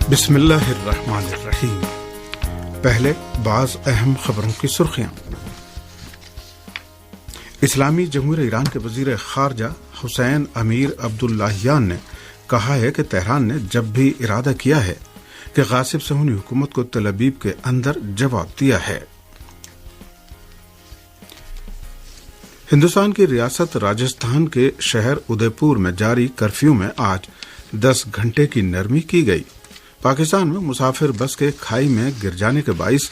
بسم اللہ الرحمن الرحیم۔ پہلے بعض اہم خبروں کی سرخیاں۔ اسلامی جمہوریہ ایران کے وزیر خارجہ حسین امیر عبداللہیان نے کہا ہے کہ تہران نے جب بھی ارادہ کیا ہے کہ غاصب صہیونی حکومت کو تل ابیب کے اندر جواب دیا ہے۔ ہندوستان کی ریاست راجستھان کے شہر ادے پور میں جاری کرفیو میں آج 10 گھنٹے کی نرمی کی گئی۔ پاکستان میں مسافر بس کے کھائی میں گر جانے کے باعث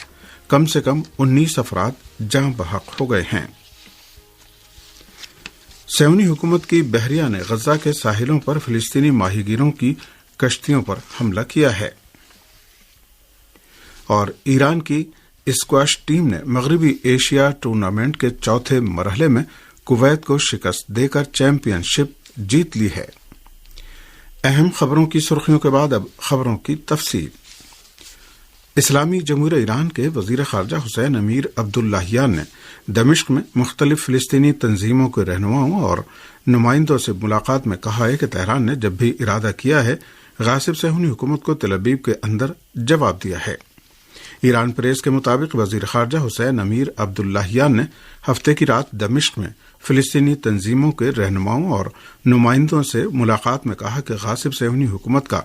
کم سے کم 19 افراد جاں بحق ہو گئے ہیں۔ صہیونی حکومت کی بحریہ نے غزہ کے ساحلوں پر فلسطینی ماہی گیروں کی کشتیوں پر حملہ کیا ہے۔ اور ایران کی اسکواش ٹیم نے مغربی ایشیا ٹورنامنٹ کے چوتھے مرحلے میں کویت کو شکست دے کر چیمپئن شپ جیت لی ہے۔ اہم خبروں کی سرخیوں کے بعد اب خبروں کی تفصیل۔ اسلامی جمہوریہ ایران کے وزیر خارجہ حسین امیر عبداللہیان نے دمشق میں مختلف فلسطینی تنظیموں کے رہنماؤں اور نمائندوں سے ملاقات میں کہا ہے کہ تہران نے جب بھی ارادہ کیا ہے غاصب صہیونی حکومت کو تل ابیب کے اندر جواب دیا ہے۔ ایران پریس کے مطابق وزیر خارجہ حسین امیر عبداللہیان نے ہفتے کی رات دمشق میں فلسطینی تنظیموں کے رہنماؤں اور نمائندوں سے ملاقات میں کہا کہ غاصب صہیونی حکومت کا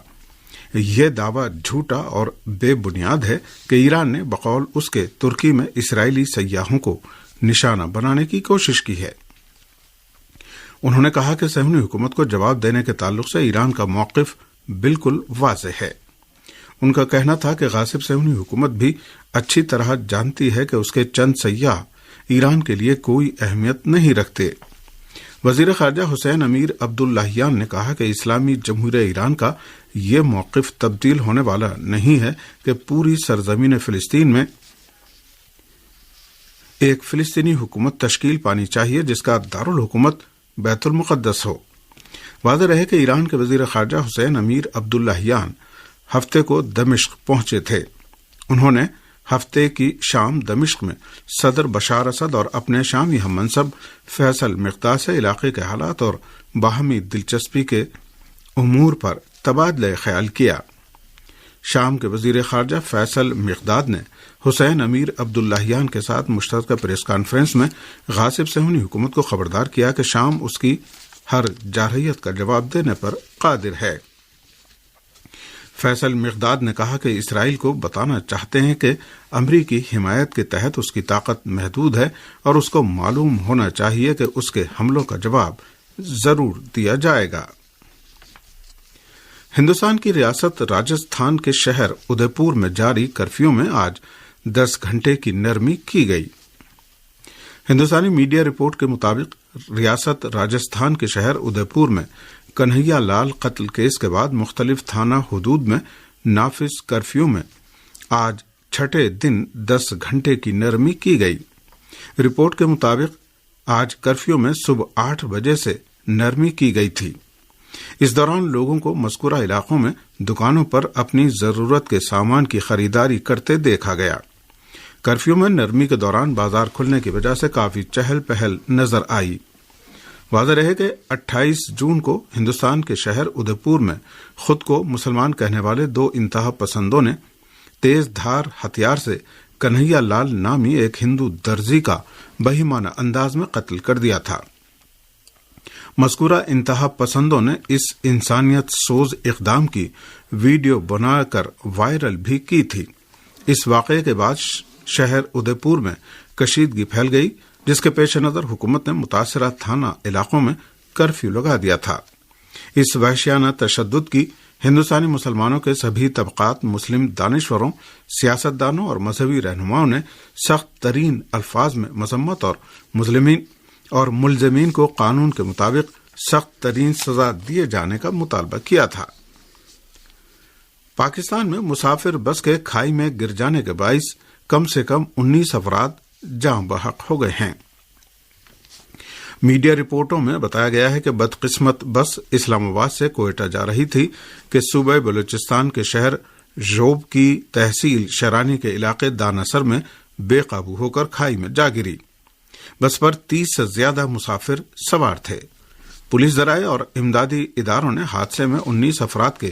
یہ دعویٰ جھوٹا اور بے بنیاد ہے کہ ایران نے بقول اس کے ترکی میں اسرائیلی سیاحوں کو نشانہ بنانے کی کوشش کی ہے۔ انہوں نے کہا کہ صہیونی حکومت کو جواب دینے کے تعلق سے ایران کا موقف بالکل واضح ہے۔ ان کا کہنا تھا کہ غاصب صہیونی حکومت بھی اچھی طرح جانتی ہے کہ اس کے چند سیاح ایران کے لیے کوئی اہمیت نہیں رکھتے۔ وزیر خارجہ حسین امیر عبداللہیان نے کہا کہ اسلامی جمہوریہ ایران کا یہ موقف تبدیل ہونے والا نہیں ہے کہ پوری سرزمین فلسطین میں ایک فلسطینی حکومت تشکیل پانی چاہیے جس کا دارالحکومت بیت المقدس ہو۔ واضح رہے کہ ایران کے وزیر خارجہ حسین امیر عبداللہیان ہفتے کو دمشق پہنچے تھے۔ انہوں نے ہفتے کی شام دمشق میں صدر بشار اسد اور اپنے شامی ہم منصب فیصل مقداد سے علاقے کے حالات اور باہمی دلچسپی کے امور پر تبادلہ خیال کیا۔ شام کے وزیر خارجہ فیصل مقداد نے حسین امیر عبداللہیان کے ساتھ مشترکہ پریس کانفرنس میں غاصب صہیونی حکومت کو خبردار کیا کہ شام اس کی ہر جارحیت کا جواب دینے پر قادر ہے۔ فیصل مقداد نے کہا کہ اسرائیل کو بتانا چاہتے ہیں کہ امریکی حمایت کے تحت اس کی طاقت محدود ہے اور اس کو معلوم ہونا چاہیے کہ اس کے حملوں کا جواب ضرور دیا جائے گا۔ ہندوستان کی ریاست راجستھان کے شہر ادے پور میں جاری کرفیو میں آج 10 گھنٹے کی نرمی کی گئی۔ ہندوستانی میڈیا رپورٹ کے مطابق ریاست راجستھان کے شہر ادے پور میں کنہیا لال قتل کیس کے بعد مختلف تھانہ حدود میں نافذ کرفیو میں آج چھٹے دن 10 گھنٹے کی نرمی کی گئی۔ رپورٹ کے مطابق آج کرفیو میں صبح 8 بجے سے نرمی کی گئی تھی۔ اس دوران لوگوں کو مذکورہ علاقوں میں دکانوں پر اپنی ضرورت کے سامان کی خریداری کرتے دیکھا گیا۔ کرفیو میں نرمی کے دوران بازار کھلنے کی وجہ سے کافی چہل پہل نظر آئی۔ واضح رہے کہ 28 جون کو ہندوستان کے شہر ادے پور میں خود کو مسلمان کہنے والے 2 انتہا پسندوں نے تیز دھار ہتھیار سے کنہیا لال نامی ایک ہندو درزی کا بہیمانہ انداز میں قتل کر دیا تھا۔ مذکورہ انتہا پسندوں نے اس انسانیت سوز اقدام کی ویڈیو بنا کر وائرل بھی کی تھی۔ اس واقعے کے بعد شہر ادے پور میں کشیدگی پھیل گئی جس کے پیش نظر حکومت نے متاثرہ تھانہ علاقوں میں کرفیو لگا دیا تھا۔ اس وحشیانہ تشدد کی ہندوستانی مسلمانوں کے سبھی طبقات، مسلم دانشوروں، سیاستدانوں اور مذہبی رہنماؤں نے سخت ترین الفاظ میں مذمت اور ملزمین کو قانون کے مطابق سخت ترین سزا دیے جانے کا مطالبہ کیا تھا۔ پاکستان میں مسافر بس کے کھائی میں گر جانے کے باعث کم سے کم 19 افراد جاں بحق ہو گئے ہیں۔ میڈیا رپورٹوں میں بتایا گیا ہے کہ بدقسمت بس اسلام آباد سے کوئٹہ جا رہی تھی کہ صوبہ بلوچستان کے شہر ژوب کی تحصیل شرانی کے علاقے دانسر میں بے قابو ہو کر کھائی میں جا گری۔ بس پر 30 سے زیادہ مسافر سوار تھے۔ پولیس ذرائع اور امدادی اداروں نے حادثے میں 19 افراد کے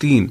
3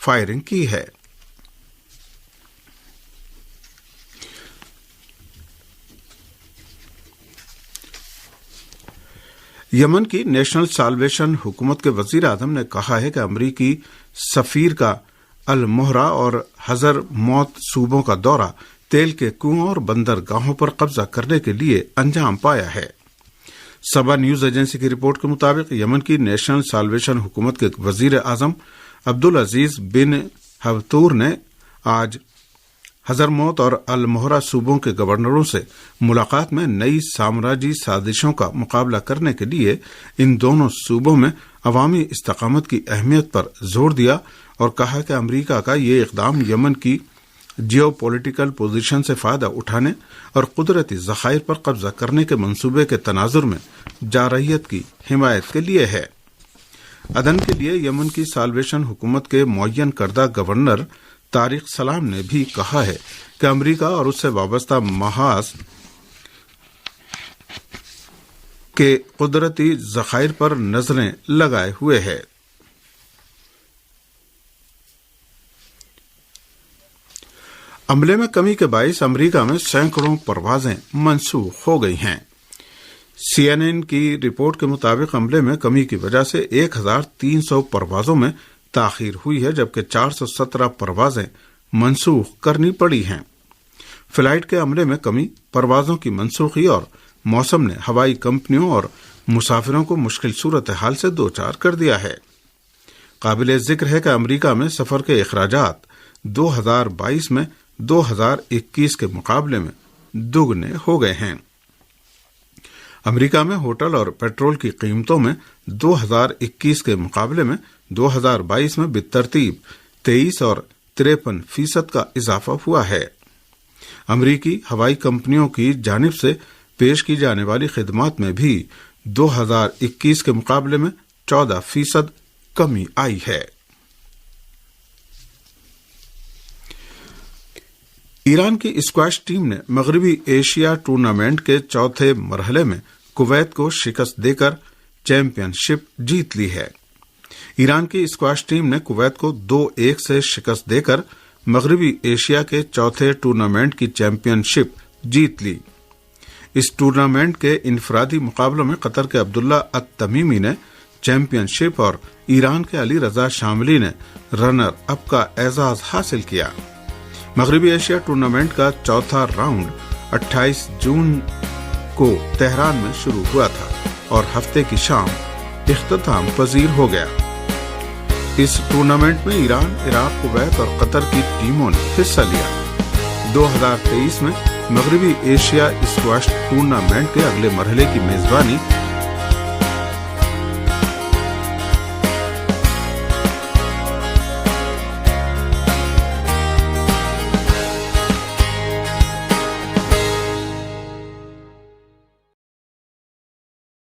فائرنگ کی ہے۔ یمن کی نیشنل سالویشن حکومت کے وزیر اعظم نے کہا ہے کہ امریکی سفیر کا المہرا اور حضر موت صوبوں کا دورہ تیل کے کنووں اور بندرگاہوں پر قبضہ کرنے کے لیے انجام پایا ہے۔ سبا نیوز ایجنسی کی رپورٹ کے مطابق یمن کی نیشنل سالویشن حکومت کے وزیر اعظم عبدالعزیز بن حبتور نے آج حضرموت اور المہرا صوبوں کے گورنروں سے ملاقات میں نئی سامراجی سازشوں کا مقابلہ کرنے کے لیے ان دونوں صوبوں میں عوامی استقامت کی اہمیت پر زور دیا اور کہا کہ امریکہ کا یہ اقدام یمن کی جیو پولیٹیکل پوزیشن سے فائدہ اٹھانے اور قدرتی ذخائر پر قبضہ کرنے کے منصوبے کے تناظر میں جارحیت کی حمایت کے لیے ہے۔ عدن کے لیے یمن کی سالویشن حکومت کے معین کردہ گورنر طارق سلام نے بھی کہا ہے کہ امریکہ اور اس سے وابستہ محاذ کے قدرتی ذخائر پر نظریں لگائے ہوئے ہے۔ عملے میں کمی کے باعث امریکہ میں سینکڑوں پروازیں منسوخ ہو گئی ہیں۔ CNN کی رپورٹ کے مطابق عملے میں کمی کی وجہ سے 1300 پروازوں میں تاخیر ہوئی ہے، جبکہ 417 پروازیں منسوخ کرنی پڑی ہیں۔ فلائٹ کے عملے میں کمی، پروازوں کی منسوخی اور موسم نے ہوائی کمپنیوں اور مسافروں کو مشکل صورتحال سے دوچار کر دیا ہے۔ قابل ذکر ہے کہ امریکہ میں سفر کے اخراجات 2022 میں 2021 کے مقابلے میں دوگنے ہو گئے ہیں۔ امریکہ میں ہوٹل اور پیٹرول کی قیمتوں میں 2021 کے مقابلے میں 2022 میں بالترتیب 23 اور 53% کا اضافہ ہوا ہے۔ امریکی ہوائی کمپنیوں کی جانب سے پیش کی جانے والی خدمات میں بھی 2021 کے مقابلے میں 14% کمی آئی ہے۔ ایران کی اسکواش ٹیم نے مغربی ایشیا ٹورنامنٹ کے چوتھے مرحلے میں کویت کو شکست دے کر چیمپئن شپ جیت لی ہے۔ ایران کی اسکواش ٹیم نے کویت کو 2-1 سے شکست دے کر مغربی ایشیا کے چوتھے ٹورنامنٹ کی چیمپئن شپ جیت لی۔ اس ٹورنامنٹ کے انفرادی مقابلوں میں قطر کے عبداللہ التمیمی نے چیمپئن شپ اور ایران کے علی رضا شاملی نے رنر اپ کا اعزاز حاصل کیا۔ مغربی ایشیا ٹورنامنٹ کا چوتھا راؤنڈ 28 جون کو تہران میں شروع ہوا تھا اور ہفتے کی شام اختتام پذیر ہو گیا۔ اس ٹورنامنٹ میں ایران، عراق، کویت اور قطر کی ٹیموں نے حصہ لیا۔ 2023 میں مغربی ایشیا اسکواش ٹورنامنٹ کے اگلے مرحلے کی میزبانی